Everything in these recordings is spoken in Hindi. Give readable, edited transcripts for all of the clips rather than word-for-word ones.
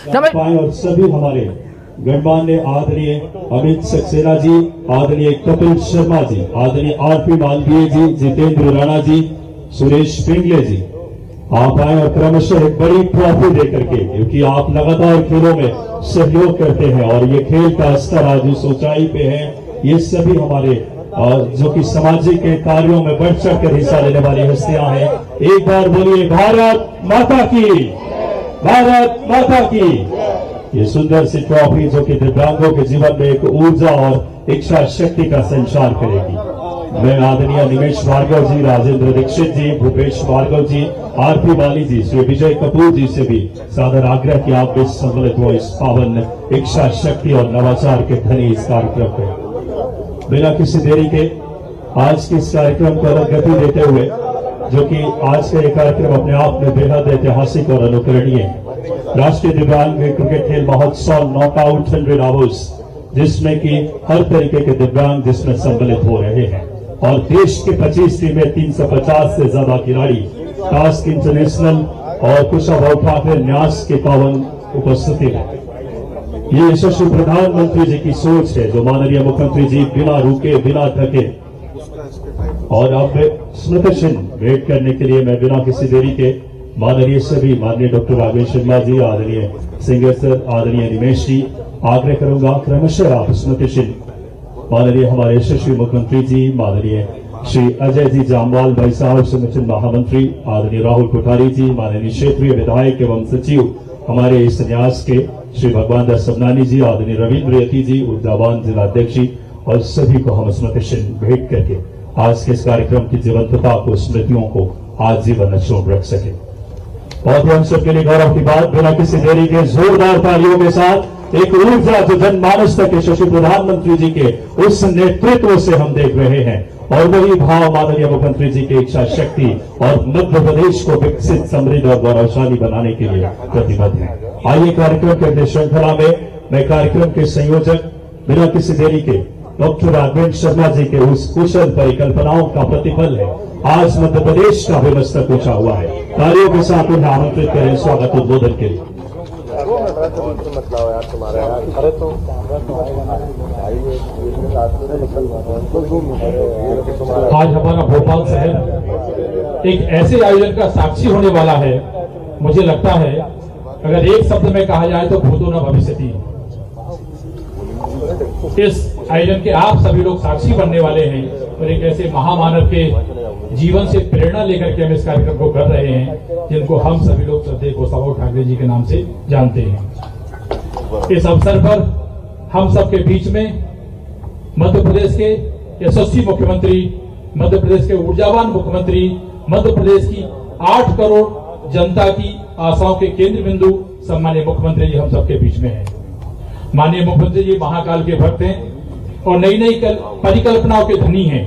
और सभी हमारे गणमान्य आदरणीय अमित सक्सेना जी, आदरणीय कपिल शर्मा जी, आदरणीय आरपी मालवीय जी, जितेंद्र राणा जी, सुरेश पिंगले जी, आप आए और क्रमशः एक बड़ी ट्रॉफी देकर के, क्योंकि आप लगातार खेलों में सहयोग करते हैं और ये खेल का स्तर आज इस ऊंचाई पे है। ये सभी हमारे जो कि सामाजिक कार्यों में बढ़ चढ़ कर हिस्सा लेने वाली हस्तियां हैं। एक बार बोलिए भारत माता की, भारत माता की। ये सुंदर सी ट्रॉफी जो कि दिव्यांगों के जीवन में एक ऊर्जा और इच्छा शक्ति का संचार करेगी। मैं आदरणीय निमेश भार्गव जी, राजेंद्र दीक्षित जी, भूपेश भार्गव जी, आरपी वाली जी, श्री विजय कपूर जी से भी सादर आग्रह कि आप इस सम्मिलित हो इस पावन इच्छा शक्ति और नवाचार के धनी इस कार्यक्रम में बिना किसी देरी के आज के इस कार्यक्रम को गति देते हुए, जो कि आज का ये कार्यक्रम अपने आप में बेहद ऐतिहासिक और अनुकरणीय है। राष्ट्रीय दिव्यांग क्रिकेट खेल महोत्सव नॉकआउट 100 आवर्स, जिसमें कि हर तरीके के दिव्यांग जिसमें सम्मिलित हो रहे हैं और देश के 25 टीमें 350 से ज्यादा खिलाड़ी टास्क इंटरनेशनल और कुशाभाऊ ठाकरे न्यास के पावन उपस्थिति है। ये यशस्वी प्रधानमंत्री जी की सोच है, जो माननीय मुख्यमंत्री जी बिना रुके बिना थके और अब स्मृति चिन्ह भेंट करने के लिए मैं बिना किसी देरी के माननीय डॉक्टर राघवेंद्र शर्मा जी, आदरणीय सिंगर सर, आदरणीय निमेश जी, आग्रह करूंगा क्रमशः आप स्मृति चिन्ह माननीय हमारे यशस्वी मुख्यमंत्री जी, माननीय श्री अजय जी जामवाल भाई साहब, स्मृति चिन्ह महामंत्री आदरणीय राहुल कोठारी जी, माननीय क्षेत्रीय विधायक एवं सचिव हमारे इस न्यास के श्री भगवान दास सबनानी जी, आदरणीय रविंद्र यती जी, उर्जावान जिलाध्यक्ष जी और सभी को हम स्मृति चिन्ह भेंट करके आज के इस कार्यक्रम की जीवंतता को, स्मृतियों को आजीवन अक्षुण्ण रख सके। बहुत ही हम सबके लिए गौरव की बात, बिना किसी देरी के जोरदार तालियों के साथ एक ऊर्जा जो जनमानस तक यशस्वी प्रधानमंत्री जी के उस नेतृत्व से हम देख रहे हैं और वही भाव माननीय मुख्यमंत्री जी की इच्छा शक्ति और मध्य प्रदेश को विकसित, समृद्ध और गौरवशाली बनाने के लिए प्रतिबद्ध है। आइए कार्यक्रम के अगले श्रृंखला में मैं कार्यक्रम के संयोजक बिना किसी देरी के डॉक्टर राघवेंद्र शर्मा जी के उस कुशल परिकल्पनाओं का प्रतिफल है आज मध्य प्रदेश का भी मस्तक ऊंचा हुआ है। तालियों के साथ उन्हें आमंत्रित करें स्वागत उद्बोधन के लिए। आज हमारा भोपाल शहर एक ऐसे आयोजन का साक्षी होने वाला है। मुझे लगता है अगर एक शब्द में कहा जाए तो भूतो न भविष्यति। इस आयोजन के आप सभी लोग साक्षी बनने वाले हैं और एक ऐसे महामानव के जीवन से प्रेरणा लेकर के हम इस कार्यक्रम को कर रहे हैं, जिनको हम सभी लोग श्रद्धेय कुशाभाऊ ठाकरे जी के नाम से जानते हैं। इस अवसर पर हम सबके बीच में मध्य प्रदेश के यशस्वी मुख्यमंत्री, मध्य प्रदेश के ऊर्जावान मुख्यमंत्री, मध्य प्रदेश की 8 करोड़ जनता की आशाओं के केंद्र बिंदु सम्मानीय मुख्यमंत्री जी हम सबके बीच में हैं। माननीय मुख्यमंत्री जी महाकाल के भक्त हैं और नई नई परिकल्पनाओं के धनी हैं।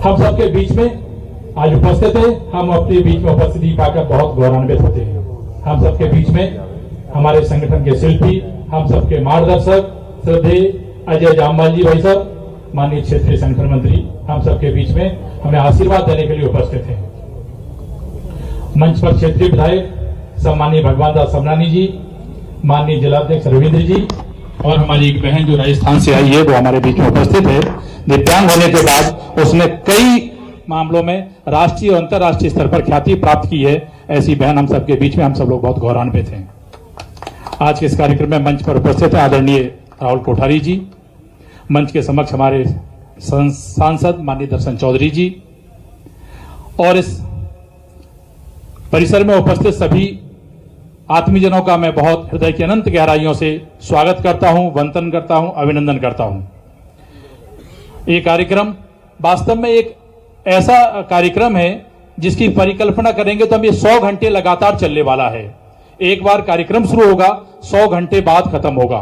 हम सबके बीच में आज उपस्थित है। हम अपने बीच में उपस्थिति पाकर बहुत गौरवान्वित होते हैं। हम सबके बीच में हमारे संगठन के शिल्पी, हम सबके मार्गदर्शक श्रद्धेय अजय जामवाल जी भाई साहब, माननीय क्षेत्रीय संगठन मंत्री, हम सबके बीच में हमें आशीर्वाद देने के लिए उपस्थित हैं। मंच पर क्षेत्रीय विधायक सम्मानीय भगवान दास सबनानी जी, माननीय जिलाध्यक्ष रविंद्र जी और हमारी एक बहन जो राजस्थान से आई है वो हमारे बीच में उपस्थित है। दिव्यांग होने के बाद उसने कई मामलों में राष्ट्रीय और अंतर्राष्ट्रीय स्तर पर ख्याति प्राप्त की है। ऐसी बहन हम सबके बीच में हम सब लोग बहुत गौरवान्वित हैं। आज के इस कार्यक्रम में मंच पर उपस्थित है आदरणीय राहुल कोठारी जी, मंच के समक्ष हमारे सांसद माननीय दर्शन चौधरी जी और इस परिसर में उपस्थित सभी आत्मीजनों का मैं बहुत हृदय की अनंत गहराइयों से स्वागत करता हूं, वंदन करता हूं, अभिनंदन करता हूं। ये कार्यक्रम वास्तव में एक ऐसा कार्यक्रम है जिसकी परिकल्पना करेंगे तो हम ये 100 घंटे लगातार चलने वाला है। एक बार कार्यक्रम शुरू होगा, 100 घंटे बाद खत्म होगा।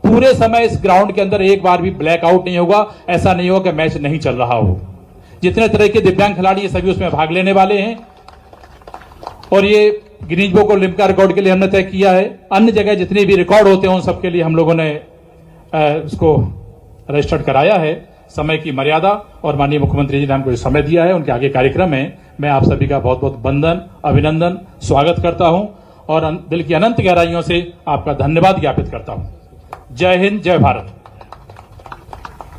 पूरे समय इस ग्राउंड के अंदर एक बार भी ब्लैकआउट नहीं होगा। ऐसा नहीं होगा कि मैच नहीं चल रहा हो। जितने तरह के दिव्यांग खिलाड़ी सभी उसमें भाग लेने वाले हैं और ये गिनीज बुक और लिम्का रिकॉर्ड के लिए हमने तय किया है। अन्य जगह जितने भी रिकॉर्ड होते हैं उन सबके लिए हम लोगों ने उसको रजिस्टर्ड कराया है। समय की मर्यादा और माननीय मुख्यमंत्री जी ने हमको समय दिया है, उनके आगे कार्यक्रम है। मैं आप सभी का बहुत बहुत वंदन, अभिनंदन, स्वागत करता हूं और दिल की अनंत गहराइयों से आपका धन्यवाद ज्ञापित करता हूं। जय हिंद, जय भारत।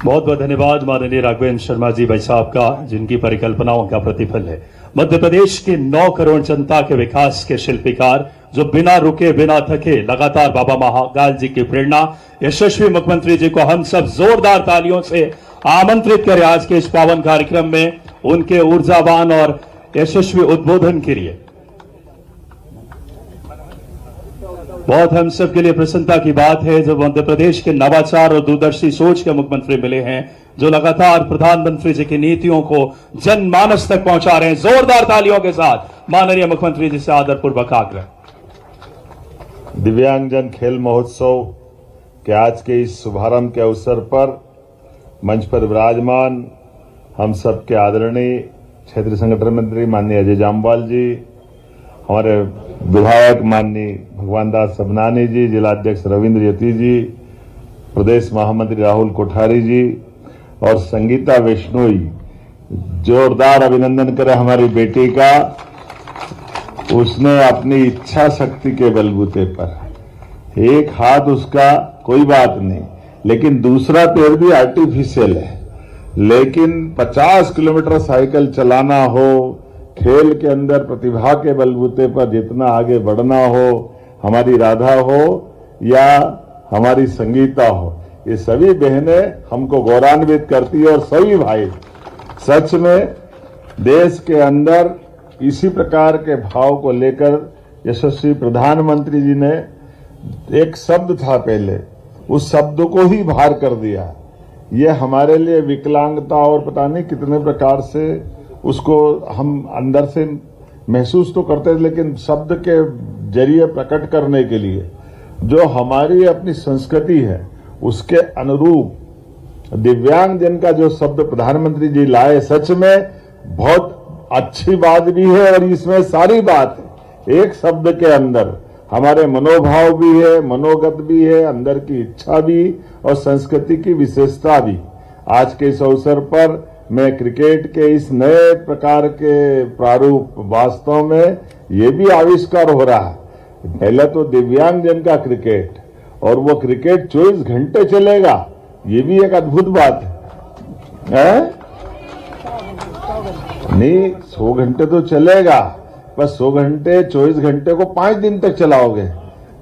बहुत बहुत धन्यवाद माननीय राघवेंद्र शर्मा जी भाई साहब का, जिनकी परिकल्पनाओं का प्रतिफल है मध्य प्रदेश की 9 करोड़ जनता के विकास के शिल्पकार, जो बिना रुके बिना थके लगातार बाबा महाकाल जी की प्रेरणा, यशस्वी मुख्यमंत्री जी को हम सब जोरदार तालियों से आमंत्रित करें आज के इस पावन कार्यक्रम में उनके ऊर्जावान और यशस्वी उद्बोधन के लिए। बहुत हम सब के लिए प्रसन्नता की बात है जब मध्य प्रदेश के नवाचार और दूरदर्शी सोच के मुख्यमंत्री मिले हैं, जो लगातार प्रधानमंत्री जी की नीतियों को जनमानस तक पहुंचा रहे हैं। जोरदार तालियों के साथ माननीय मुख्यमंत्री जी से आदरपूर्वक आग्रह। दिव्यांगजन खेल महोत्सव के आज के इस शुभारंभ के अवसर पर मंच पर विराजमान हम सब के आदरणीय क्षेत्रीय संगठन मंत्री माननीय अजय जामवाल जी, हमारे विधायक माननीय भगवान दास सबनानी जी, जिलाध्यक्ष रविंद्र यति जी, प्रदेश महामंत्री राहुल कोठारी जी और संगीता बिश्नोई, जोरदार अभिनंदन करें हमारी बेटी का। उसने अपनी इच्छा शक्ति के बलबूते पर, एक हाथ उसका कोई बात नहीं, लेकिन दूसरा पैर भी आर्टिफिशियल है, लेकिन 50 किलोमीटर साइकिल चलाना हो, खेल के अंदर प्रतिभा के बलबूते पर जितना आगे बढ़ना हो, हमारी राधा हो या हमारी संगीता हो, ये सभी बहनें हमको गौरवान्वित करती है। और सभी भाई, सच में देश के अंदर इसी प्रकार के भाव को लेकर यशस्वी प्रधानमंत्री जी ने, एक शब्द था पहले, उस शब्द को ही बाहर कर दिया। ये हमारे लिए विकलांगता और पता नहीं कितने प्रकार से उसको हम अंदर से महसूस तो करते हैं, लेकिन शब्द के जरिए प्रकट करने के लिए जो हमारी अपनी संस्कृति है उसके अनुरूप दिव्यांग जन का जो शब्द प्रधानमंत्री जी लाए, सच में बहुत अच्छी बात भी है और इसमें सारी बात है। एक शब्द के अंदर हमारे मनोभाव भी है, मनोगत भी है, अंदर की इच्छा भी और संस्कृति की विशेषता भी। आज के इस अवसर पर मैं क्रिकेट के इस नए प्रकार के प्रारूप, वास्तव में ये भी आविष्कार हो रहा है। पहले तो दिव्यांगजन का क्रिकेट, और वो क्रिकेट 24 घंटे चलेगा, ये भी एक अद्भुत बात है। नहीं, 100 घंटे तो चलेगा, बस 100 घंटे 24 घंटे को 5 दिन तक चलाओगे,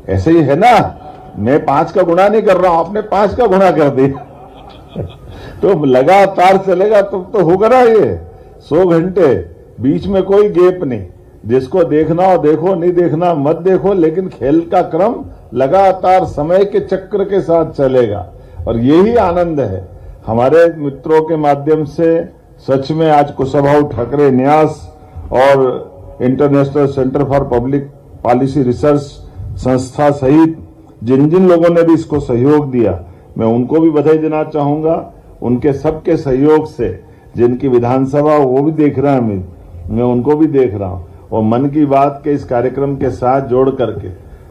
ऐसे ही है ना। मैं 5 का गुणा नहीं कर रहा हूं, आपने 5 का गुणा कर दिया तो लगातार चलेगा तो होगा ना ये 100 घंटे, बीच में कोई गैप नहीं। जिसको देखना हो देखो, नहीं देखना मत देखो, लेकिन खेल का क्रम लगातार समय के चक्र के साथ चलेगा और यही आनंद है। हमारे मित्रों के माध्यम से सच में आज कुशाभाऊ ठाकरे न्यास और international centre for public policy research संस्था सहित जिन जिन लोगों ने भी इसको सहयोग दिया, मैं उनको भी बधाई देना चाहूंगा। उनके सबके सहयोग से, जिनकी विधानसभा वो भी देख रहा है, मैं उनको भी देख रहा हूं, और मन की बात के इस कार्यक्रम के साथ जोड़ करके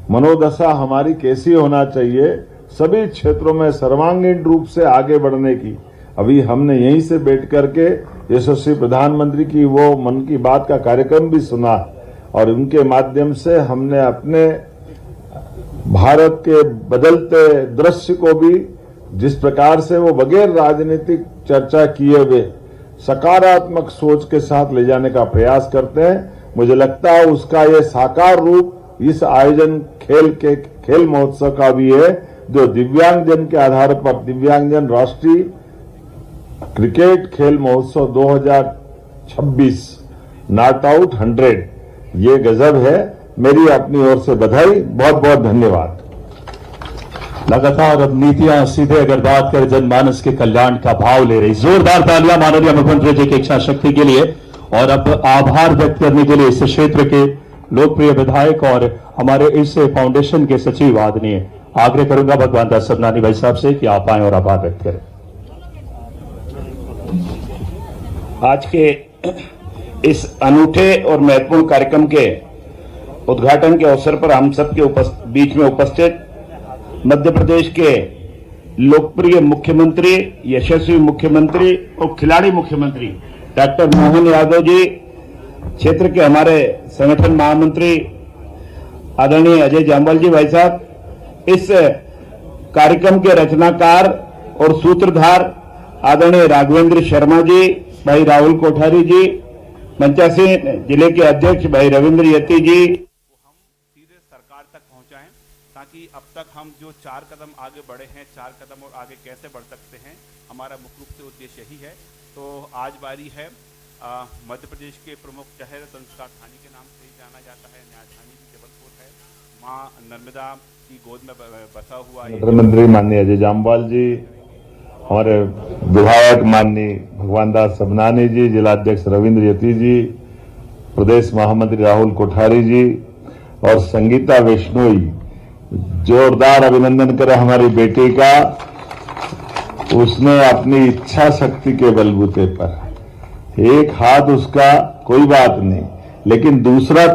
मनोदशा हमारी कैसी होना चाहिए सभी क्षेत्रों में सर्वांगीण रूप से आगे बढ़ने की। अभी हमने यहीं से बैठ करके यशस्वी प्रधानमंत्री की वो मन की बात का कार्यक्रम भी सुना और उनके माध्यम से हमने अपने भारत के बदलते दृश्य को भी, जिस प्रकार से वो बगैर राजनीतिक चर्चा किए हुए सकारात्मक सोच के साथ ले जाने का प्रयास करते हैं, मुझे लगता है उसका ये साकार रूप इस आयोजन खेल महोत्सव का भी है, जो दिव्यांगजन के आधार पर दिव्यांगजन राष्ट्रीय क्रिकेट खेल महोत्सव 2026 नॉट आउट 100, ये गजब है। मेरी अपनी ओर से बधाई, बहुत बहुत धन्यवाद। लगातार अब नीतियां सीधे अगर बात करें जनमानस के कल्याण का भाव ले रही। जोरदार तालियां माननीय मुख्यमंत्री जी की इच्छा शक्ति के लिए। और अब आभार व्यक्त करने के लिए इस क्षेत्र के लोकप्रिय विधायक और हमारे इस फाउंडेशन के सचिव आदरणीय आग्रह करूंगा भगवान दास सबनानी भाई साहब से कि आप आए और आभार व्यक्त करें। आज के इस अनूठे और महत्वपूर्ण कार्यक्रम के उद्घाटन के अवसर पर हम सबके बीच में उपस्थित मध्य प्रदेश के लोकप्रिय मुख्यमंत्री, यशस्वी मुख्यमंत्री और खिलाड़ी मुख्यमंत्री डॉक्टर मोहन यादव जी, क्षेत्र के हमारे संगठन महामंत्री आदरणीय अजय जामवाल जी भाई साहब, इस कार्यक्रम के रचनाकार और सूत्रधार आदरणीय राघवेंद्र शर्मा जी, भाई राहुल कोठारी जी, मंचासीन जिले के अध्यक्ष भाई रविंद्र यति जी, हम सीधे सरकार तक पहुंचाएं ताकि अब तक हम जो 4 कदम आगे बढ़े हैं, 4 कदम और आगे कैसे बढ़ सकते हैं, हमारा मुख्य रूप से उद्देश्य यही है। तो आज बारी है मध्य प्रदेश के प्रमुख शहर संस्कार थानी के नाम से ही जाना जाता है, न्यायधानी भी जबलपुर है, माँ नर्मदा की गोद में बसा हुआ है। मंत्री माननीय अजय जामवाल जी, हमारे विधायक माननीय भगवान दास सबनानी जी, जिलाध्यक्ष रविंद्र यति जी, प्रदेश महामंत्री राहुल कोठारी जी और संगीता वैष्णोई, जोरदार अभिनंदन करें हमारी बेटी का। उसने अपनी इच्छा शक्ति के बलबूते पर, एक हाथ उसका कोई बात नहीं, लेकिन दूसरा